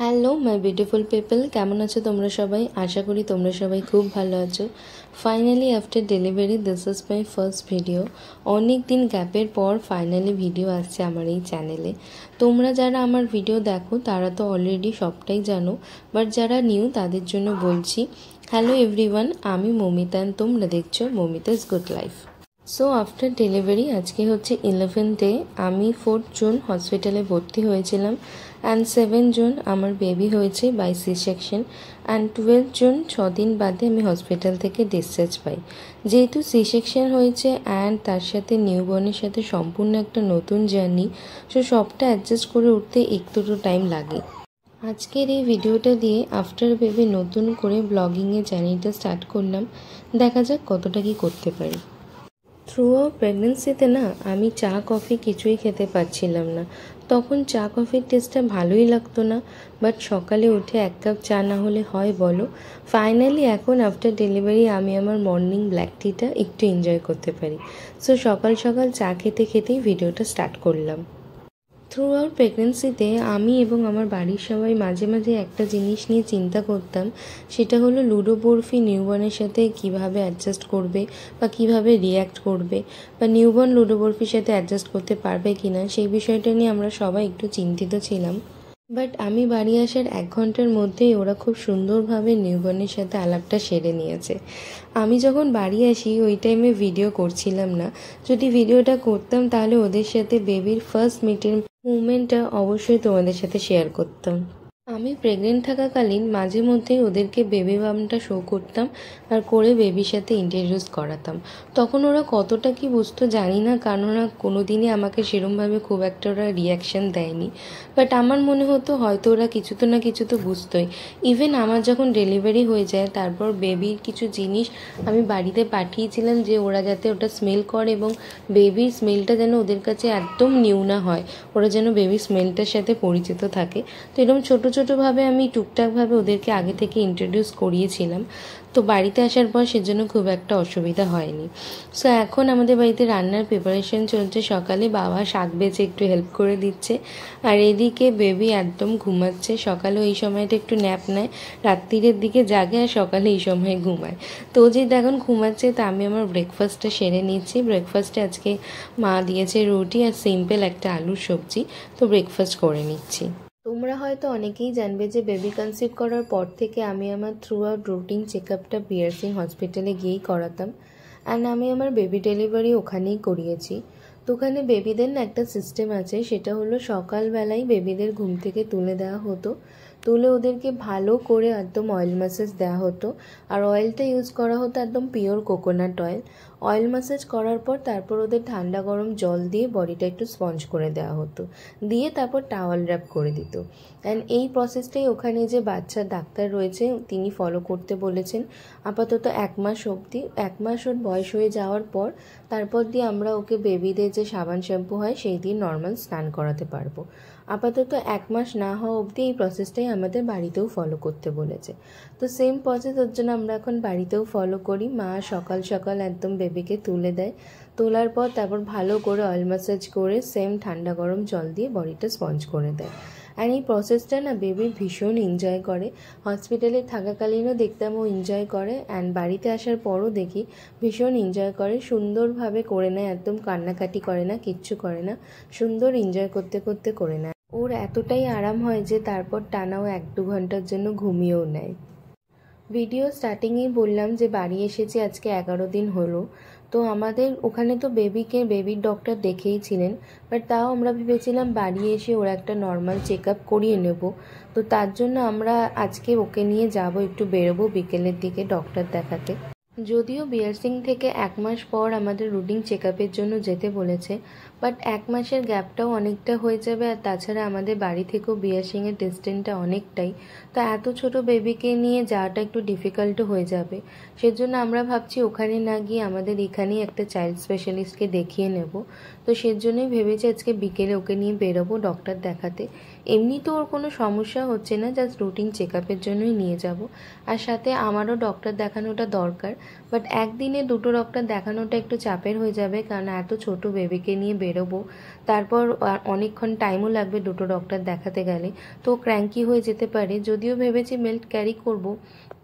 Hello my beautiful people, কেমন আছো তোমরা সবাই? আশা করি তোমরা সবাই খুব ভালো আছো। Finally after delivery this is my first video. অনেক দিন গ্যাপের পর ফাইনালি ভিডিও আসছে আমার এই চ্যানেলে। তোমরা যারা আমার ভিডিও দেখো তারা তো অলরেডি সবটাই জানো, বাট যারা নিউ তাদের জন্য বলছি, হ্যালো এভরিওয়ান, আমি মমিতা, তোমরা দেখছো Momita's good life. So after delivery আজকে হচ্ছে 11th ডে। আমি 4th জুন হসপিটালে ভর্তি হয়েছিলাম অ্যান্ড 7 জুন আমার বেবি হয়েছে by C section and 12 June 6 দিন বাদে আমি হসপিটাল থেকে ডিসচার্জ পাই। যেহেতু সি সেকশন হয়েছে অ্যান্ড তার সাথে নিউবর্নের সাথে সম্পূর্ণ একটা নতুন জার্নি, সো সবটা অ্যাডজাস্ট করে উঠতে একটু তো টাইম লাগে। আজকের এই ভিডিওটা দিয়ে আফটার বেবি নতুন করে ব্লগিংয়ে জার্নিটা স্টার্ট করলাম। দেখা যাক কতটা কি করতে পারি। থ্রু আউট প্রেগনেন্সিতে না আমি চা কফি কিছুই খেতে পারছিলাম না। তখন চা কফির টেস্টটা ভালোই লাগতো না, বাট সকালে উঠে 1 কাপ চা না হলে হয় বলো? ফাইনালি এখন আফটার ডেলিভারি আমি আমার মর্নিং ব্ল্যাক টিটা একটু এনজয় করতে পারি। সো সকাল সকাল চা খেতে খেতেই ভিডিওটা স্টার্ট করলাম। থ্রু আউট প্রেগনেন্সিতে আমি এবং আমার বাড়ির সবাই মাঝে মাঝে একটা জিনিস নিয়ে চিন্তা করতাম, সেটা হলো লুডো বরফি নিউবর্নের সাথে কিভাবে অ্যাডজাস্ট করবে বা কিভাবে রিয়্যাক্ট করবে, বা নিউবর্ন লুডো বরফির সাথে অ্যাডজাস্ট করতে পারবে কি না, সেই বিষয়টা নিয়ে আমরা সবাই একটু চিন্তিত ছিলাম। বাট আমি বাড়ি আসার 1 ঘন্টার মধ্যেই ওরা খুব সুন্দরভাবে নিউবর্নের সাথে আলাপটা সেরে নিয়েছে। আমি যখন বাড়ি আসি ওই টাইমে ভিডিও করছিলাম না। যদি ভিডিওটা করতাম তাহলে ওদের সাথে বেবির ফার্স্ট মিটের মুভমেন্টটা অবশ্যই তোমাদের সাথে শেয়ার করতাম। আমি প্রেগনেন্ট থাকাকালীন মাঝে মধ্যেই ওদেরকে বেবি বামটা শো করতাম আর করে বেবির সাথে ইন্ট্রোডিউস করাতাম। তখন ওরা কতটা কি বুঝতো জানি না, কারণ ওরা কোনো দিনই আমাকে সেরমভাবে খুব একটা ওরা রিয়াকশান দেয়নি। বাট আমার মনে হতো হয়তো ওরা কিছু তো না কিছু তো বুঝতোই। ইভেন আমার যখন ডেলিভারি হয়ে যায় তারপর বেবির কিছু জিনিস আমি বাড়িতে পাঠিয়েছিলাম যে ওরা যাতে ওটা স্মেল করে এবং বেবির স্মেলটা যেন ওদের কাছে একদম নিউ না হয়, ওরা যেন বেবির স্মেলটার সাথে পরিচিত থাকে। তো এরকম ছোটো ছোটোভাবে আমি টুকটাকভাবে ওদেরকে আগে থেকে ইন্ট্রোডিউস করিয়েছিলাম। তো বাড়িতে আসার পর সেজন্য খুব একটা অসুবিধা হয়নি। সো এখন আমাদের বাড়িতে রান্নার প্রিপারেশন চলছে। সকালে বাবা শাক বেচে একটু হেল্প করে দিচ্ছে, আর এদিকে বেবি একদম ঘুমাচ্ছে। সকালে এই সময়টা একটু ন্যাপ নেয়, রাত্রিরের দিকে জাগে আর সকালে এই সময় ঘুমায়। তো যে এখন ঘুমাচ্ছে, তা আমি আমার ব্রেকফাস্টটা সেরে নিচ্ছি। ব্রেকফাস্টে আজকে মা দিয়েছে রুটি আর সিম্পল একটা আলুর সবজি, তো ব্রেকফাস্ট করে নিচ্ছি। তোমরা হয়তো অনেকেই জানবে যে বেবি কনসিভ করার পর থেকে আমি আমার থ্রু আউট রুটিন চেক আপটা বিআরসি হসপিটালে গিয়েই করাতাম, অ্যান্ড আমি আমার বেবি ডেলিভারি ওখানেই করিয়েছি। তো ওখানে বেবিদের না একটা সিস্টেম আছে, সেটা হলো সকালবেলায় বেবিদের ঘুম থেকে তুলে দেওয়া হতো, তুলে ওদেরকে ভালো করে একদম অয়েল ম্যাসাজ দেওয়া হতো। আর অয়েলটা ইউজ করা হতো একদম pure coconut oil. Oil massage করার পর তারপর ওদের ঠান্ডা গরম জল দিয়ে বডিটা একটু স্পঞ্জ করে দেওয়া হতো, দিয়ে তারপর টাওয়াল র্যাপ করে দিত। অ্যান্ড এই প্রসেসটাই ওখানে যে বাচ্চা ডাক্তার রয়েছে তিনি ফলো করতে বলেছেন আপাতত 1 মাস অবধি। 1 মাস ওর বয়স হয়ে যাওয়ার পর তারপর দিয়ে আমরা ওকে বেবিদের যে সাবান শ্যাম্পু হয় সেই দিয়ে নর্মাল স্নান করাতে পারবো। আপাতত 1 মাস না হওয়া অবধি এই প্রসেসটাই আমাদের বাড়িতেও ফলো করতে বলেছে। তো সেম প্রসেস ওর জন্য আমরা এখন বাড়িতেও ফলো করি। মা সকাল সকাল একদম বেবিকে তুলে দেয়, তোলার পর তারপর ভালো করে অয়েল ম্যাসাজ করে সেম ঠান্ডা গরম জল দিয়ে বডিটা স্পঞ্জ করে দেয়। আর এই প্রসেসটা না বেবি ভীষণ এনজয় করে। হসপিটালে থাকাকালীনও দেখতাম ও এনজয় করে, অ্যান্ড বাড়িতে আসার পরও দেখি ভীষণ এনজয় করে, সুন্দরভাবে করে নেয়, একদম কান্নাকাটি করে না, কিচ্ছু করে না, সুন্দর এনজয় করতে করতে করে নেয়। ওর এতটাই আরাম হয় যে তারপর টানাও 1-2 ঘন্টার জন্য ঘুমিয়েও নেয়। ভিডিও স্টার্টিংয়েই বললাম যে বাড়ি এসেছি আজকে 11 দিন হলো। তো আমাদের ওখানে তো বেবির ডক্টর দেখেই ছিলেন, বাট তাও আমরা ভেবেছিলাম বাড়ি এসে ওর একটা নর্মাল চেক আপ করিয়ে নেব। তো তার জন্য আমরা আজকে ওকে নিয়ে যাব, একটু বেরোবো বিকেলের দিকে ডক্টর দেখাতে। যদিও বিয়ার্সিং থেকে 1 মাস পর আমাদের রুটিন চেক আপের জন্য যেতে বলেছে, বাট 1 মাসের গ্যাপটাও অনেকটা হয়ে যাবে। আর তাছাড়া আমাদের বাড়ি থেকেও বিয়ার্সিংয়ের ডিস্টেন্সটা অনেকটাই, তো এত ছোট বেবিকে নিয়ে যাওয়াটা একটু ডিফিকাল্টও হয়ে যাবে। সেজন্য আমরা ভাবছি ওখানে না গিয়ে আমাদের এখানেই একটা চাইল্ড স্পেশালিস্টকে দেখিয়ে নেব। তো সেজন্যই ভেবেছি আজকে বিকেলে ওকে নিয়ে বেরোবো ডক্টর দেখাতে। এমনি তো ওর কোনো সমস্যা হচ্ছে না, জাস্ট রুটিন চেক আপের জন্যই নিয়ে যাব। আর সাথে আমারও ডক্টর দেখানোটা দরকার, বাট একদিনে দুটো ডক্টর দেখানোটা একটু চাপের হয়ে যাবে, কারণ এত ছোট বেবিকে নিয়ে বেরোবো, তারপর অনেকক্ষণ টাইমও লাগবে দুটো ডক্টর দেখাতে গেলে, তো ক্র্যাঙ্কি হয়ে যেতে পারে। যদিও ভেবেছি মেল্ট ক্যারি করব,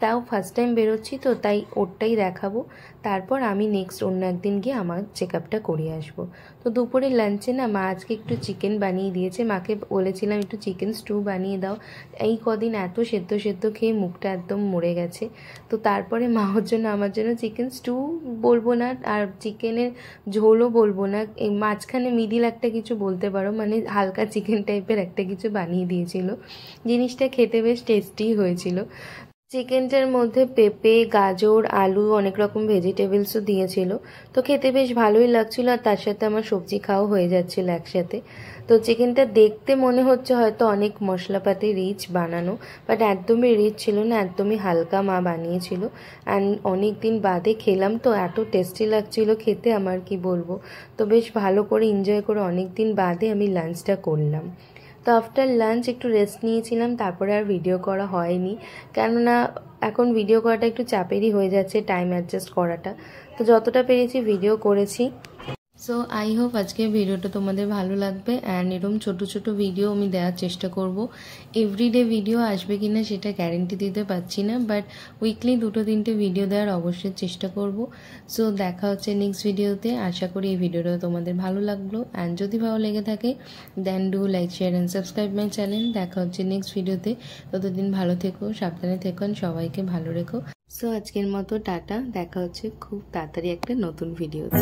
তাও ফার্স্ট টাইম বেরোচ্ছি তো তাই ওরটাই দেখাবো, তারপর আমি নেক্সট অন্য একদিন গিয়ে আমার চেক আপটা করিয়ে আসবো। তো দুপুরে লাঞ্চে না মা আজকে একটু চিকেন বানিয়ে দিয়েছে, মাকে বলেছিলাম একটু চিকেন স্টু বানিয়ে দাও, এই কদিন এত সেদ্ধ সেদ্ধ খেয়ে মুখটা একদম মরে গেছে। তো তারপরে মা ওর জন্য আমার জন্য চিকেন স্টু বলবো না আর চিকেনের ঝোলও বলবো না, এই মাঝখানে মিডিল একটা কিছু বলতে পারো, মানে হালকা চিকেন টাইপের একটা কিছু বানিয়ে দিয়েছিল। জিনিসটা খেতে বেশ টেস্টি হয়েছিল। চিকেনটার মধ্যে পেঁপে, গাজর, আলু, অনেক রকম ভেজিটেবলসও দিয়েছিল, তো খেতে বেশ ভালোই লাগছিল। আর তার সাথে আমার সবজি খাওয়া হয়ে যাচ্ছিল একসাথে। তো চিকেনটা দেখতে মনে হচ্ছে হয়তো অনেক মশলাপাতি রিচ বানানো, বাট একদমই রিচ ছিল না, একদমই হালকা মা বানিয়েছিল। অ্যান্ড অনেক দিন বাদে খেলাম তো এত টেস্টি লাগছিল খেতে, আমার কি বলবো। তো বেশ ভালো করে এনজয় করে অনেক দিন বাদে আমি লাঞ্চটা করলাম। তো আফটার লাঞ্চ একটু রেস্ট নিয়েছিলাম, তারপরে আর ভিডিও করা হয়নি, কেননা এখন ভিডিও করাটা একটু চাপেরই হয়ে যাচ্ছে, টাইম অ্যাডজাস্ট করাটা। তো যতটা পেরেছি ভিডিও করেছি। সো আই হোপ আজকের ভিডিওটা তোমাদের ভালো লাগবে, অ্যান্ড এরকম ছোটো ছোটো ভিডিও আমি দেওয়ার চেষ্টা করব। এভরিডে ভিডিও আসবে কি না সেটা গ্যারেন্টি দিতে পারছি না, বাট উইকলি 2-3টে ভিডিও দেওয়ার অবশ্যই চেষ্টা করব। সো দেখা হচ্ছে নেক্সট ভিডিওতে। আশা করি এই ভিডিওটা তোমাদের ভালো লাগলো, অ্যান্ড যদি ভালো লেগে থাকে then do like, share and subscribe my channel. দেখা হচ্ছে নেক্সট ভিডিওতে, ততদিন ভালো থেকো, সাবধানে থেকো, সবাইকে ভালো রেখো। সো আজকের মতো টাটা, দেখা হচ্ছে খুব তাড়াতাড়ি একটা নতুন ভিডিওতে।